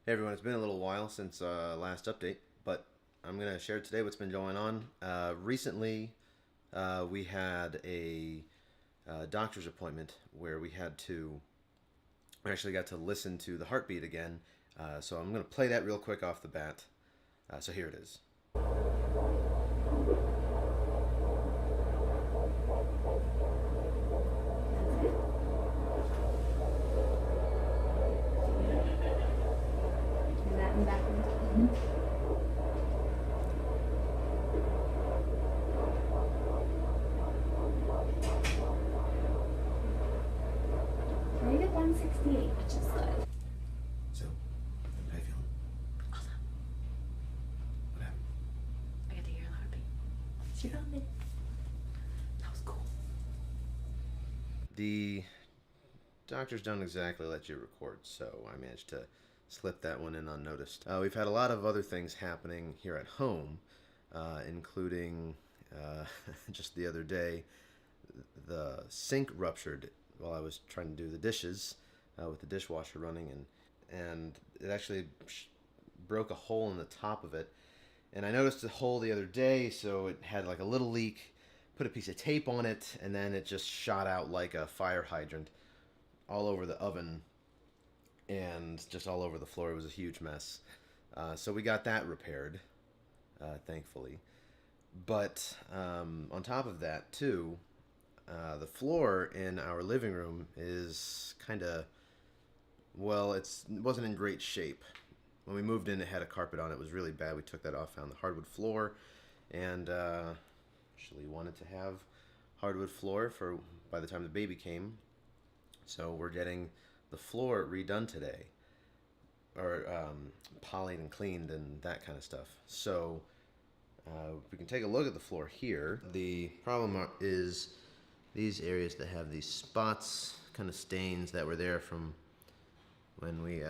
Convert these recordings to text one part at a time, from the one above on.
Hey everyone, it's been a little while since last update, but I'm going to share today what's been going on. Recently, we had a doctor's appointment where we actually got to listen to the heartbeat again. So I'm going to play that real quick off the bat. So here it is. Do that and back into right at 168, which is good. So, how you feeling? Awesome. What happened? I got to hear the heartbeat. She found it. That was cool. The doctors don't exactly let you record, so I managed to slip that one in unnoticed. We've had a lot of other things happening here at home, including just the other day, the sink ruptured while I was trying to do the dishes with the dishwasher running, and it actually broke a hole in the top of it. And I noticed the hole the other day, so it had like a little leak. Put a piece of tape on it, and then it just shot out like a fire hydrant all over the oven and just all over the floor. It was a huge mess. So we got that repaired, thankfully. But on top of that, too, the floor in our living room is kind of, well, it wasn't in great shape. When we moved in, it had a carpet on it. It was really bad. We took that off, found the hardwood floor, and actually wanted to have hardwood floor for by the time the baby came. So we're getting the floor redone today, or polished and cleaned and that kind of stuff. So we can take a look at the floor here. The problem is these areas that have these spots, kind of stains that were there from when we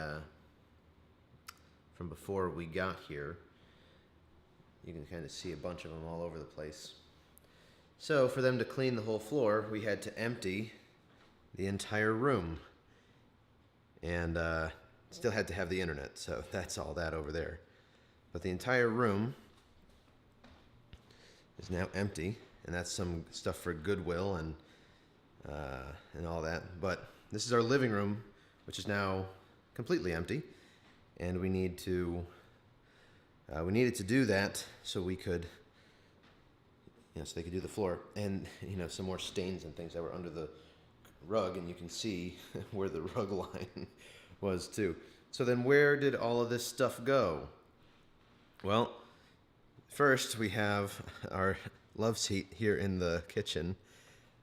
from before we got here. You can kind of see a bunch of them all over the place. So for them to clean the whole floor, we had to empty the entire room, and still had to have the internet, so that's all that over there. But the entire room is now empty, and that's some stuff for Goodwill and all that. But this is our living room, which is now completely empty, and we needed to do that so we could, so they could do the floor, and some more stains and things that were under the rug, and you can see where the rug line was too. So then where did all of this stuff go? Well, first we have our love seat here in the kitchen.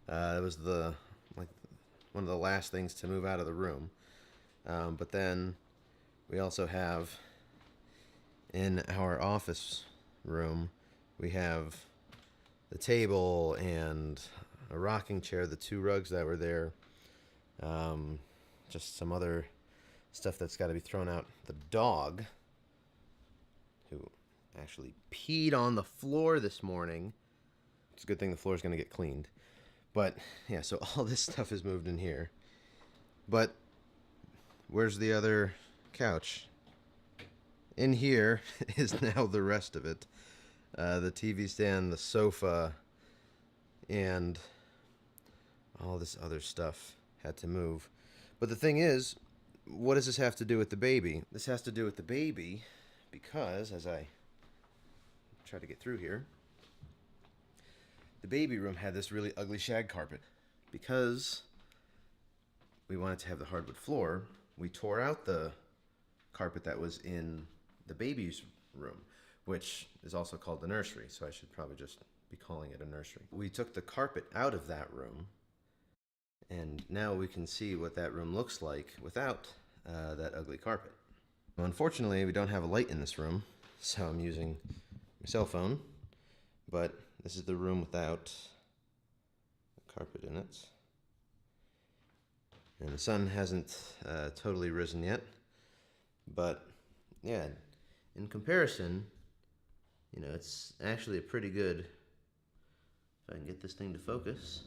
It was one of the last things to move out of the room. But then we also have in our office room, we have the table and a rocking chair, the two rugs that were there, just some other stuff that's got to be thrown out. The dog, who actually peed on the floor this morning. It's a good thing the floor is going to get cleaned. But yeah, so all this stuff is moved in here. But where's the other couch? In here is now the rest of it. The TV stand, the sofa, and all this other stuff had to move. But the thing is, what does this have to do with the baby? This has to do with the baby because, as I try to get through here, the baby room had this really ugly shag carpet. Because we wanted to have the hardwood floor, we tore out the carpet that was in the baby's room, which is also called the nursery, so I should probably just be calling it a nursery. We took the carpet out of that room, and now we can see what that room looks like without that ugly carpet. Well, unfortunately, we don't have a light in this room, so I'm using my cell phone, but this is the room without the carpet in it. And the sun hasn't totally risen yet, but yeah, in comparison, it's actually a pretty good, if I can get this thing to focus,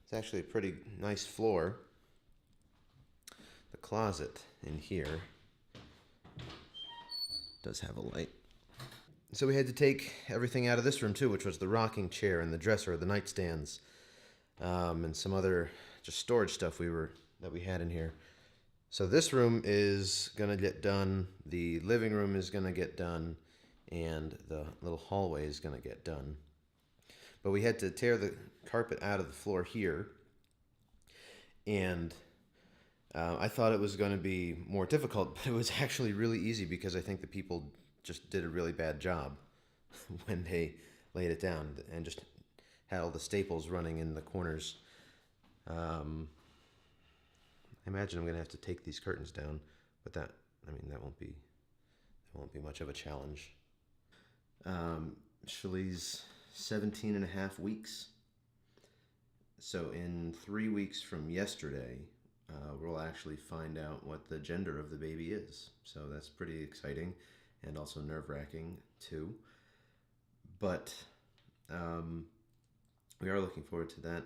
it's actually a pretty nice floor. The closet in here does have a light. So we had to take everything out of this room too, which was the rocking chair and the dresser, the nightstands, and some other just storage stuff that we had in here. So this room is gonna get done. The living room is gonna get done, and the little hallway is gonna get done. But we had to tear the carpet out of the floor here, and I thought it was going to be more difficult, but it was actually really easy because I think the people just did a really bad job when they laid it down and just had all the staples running in the corners. I imagine I'm going to have to take these curtains down, but that won't be much of a challenge. Shali's 17 and a half weeks. So in 3 weeks from yesterday, we'll actually find out what the gender of the baby is. So that's pretty exciting and also nerve-wracking too. But we are looking forward to that.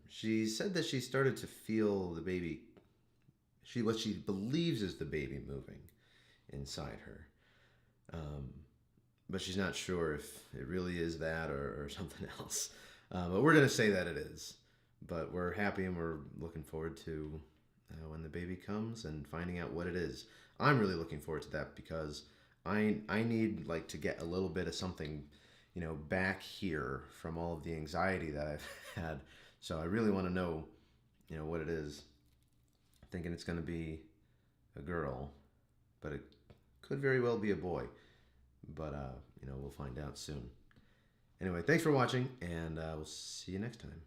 She said that she started to feel the baby, what she believes is the baby moving inside her. But she's not sure if it really is that or something else. But we're going to say that it is. But we're happy and we're looking forward to when the baby comes and finding out what it is. I'm really looking forward to that because I need like to get a little bit of something, back here from all of the anxiety that I've had. So I really want to know, what it is. Thinking it's going to be a girl, but it could very well be a boy. But we'll find out soon. Anyway, thanks for watching, and we'll see you next time.